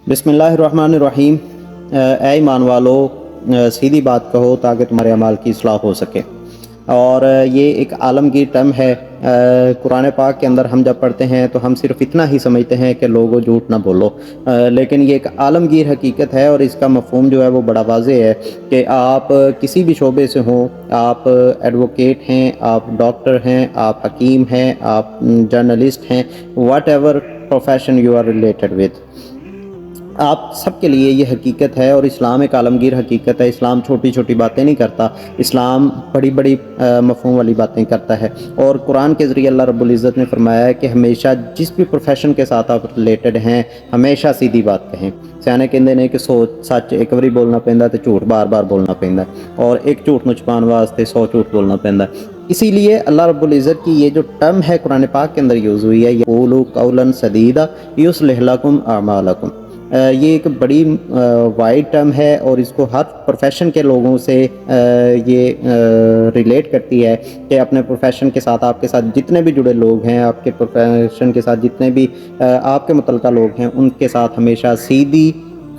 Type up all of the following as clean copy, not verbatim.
बिस्मिल्लाहिर्रहमानिर्रहीम। ऐ ईमान वालो, सीधी बात कहो ताकि तुम्हारे अमाल की इस्लाह हो सके। और ये एक आलमगीर टर्म है। कुरान पाक के अंदर हम जब पढ़ते हैं तो हम सिर्फ इतना ही समझते हैं कि लोगों झूठ ना बोलो, लेकिन ये एक आलमगीर हकीकत है और इसका मफ़हूम जो है वो बड़ा वाज़ेह है कि आप किसी भी शोबे से हों, आप एडवोकेट हैं, आप डॉक्टर हैं, आप हकीम हैं, आप जर्नलिस्ट हैं, whatever profession you are related with, आप सबके लिए ये हकीकत है। और इस्लाम एक आलमगीर हकीकत है। इस्लाम छोटी छोटी बातें नहीं करता, इस्लाम बड़ी बड़ी मफ़हूम वाली बातें करता है। और कुरान के ज़रिए अल्लाह रब्बुल इज़्ज़त ने फरमाया है कि हमेशा जिस भी प्रोफेशन के साथ आप रिलेटेड हैं, हमेशा सीधी बात कहें। सियाने कहते हैं कि सच एक बारी बोलना पैंदा तो झूठ बार बार बोलना पैंदा, और एक झूठ नूं छुपाउण वास्ते 100 झूठ बोलना पैंदा। इसीलिए अल्लाह रब्बुल इज़्ज़त की ये जो टर्म है कुरान पाक के अंदर यूज़ हुई है, क़ूलू क़ौलन सदीदा युस्लिह लकुम अमालकुम, ये एक बड़ी वाइड टर्म है और इसको हर प्रोफेशन के लोगों से ये रिलेट करती है कि अपने प्रोफेशन के साथ, आपके साथ जितने भी जुड़े लोग हैं, आपके प्रोफेशन के साथ जितने भी आपके मुतल्लिक़ा लोग हैं, उनके साथ हमेशा सीधी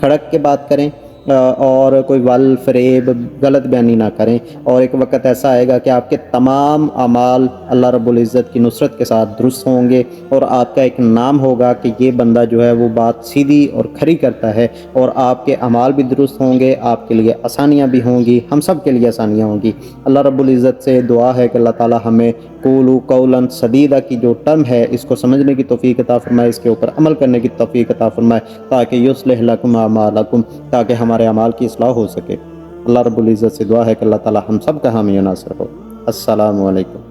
खड़क के बात करें और कोई वल फ़रेब गलत बयानी ना करें। और एक वक्त ऐसा आएगा कि आपके तमाम अमाल अल्लाह रब्बुल इज़्ज़त की नुसरत के साथ दुरुस्त होंगे और आपका एक नाम होगा कि ये बंदा जो है वो बात सीधी और खरी करता है, और आपके अमाल भी दुरुस्त होंगे, आपके लिए आसानियाँ भी होंगी, हम सब के लिए आसानियाँ होंगी। अल्लाह रब्बुल इज़्ज़त से दुआ है कि अल्लाह ताला हमें क़ूलू क़ौलन सदीदा की जो टर्म है इसको समझने की तौफ़ीक़ अता फ़रमाए, इसके ऊपर अमल करने की तौफ़ीक़ अता फ़रमाए, ताकि युस्लिह लकुम अमालकुम, ताकि हमारे अमाल की इस्लाह हो सके। अल्लाह रब्बुल इज़्ज़त से दुआ है कि अल्लाह ताला हम सब का हामी नासिर हो। अस्सलामु अलैकुम।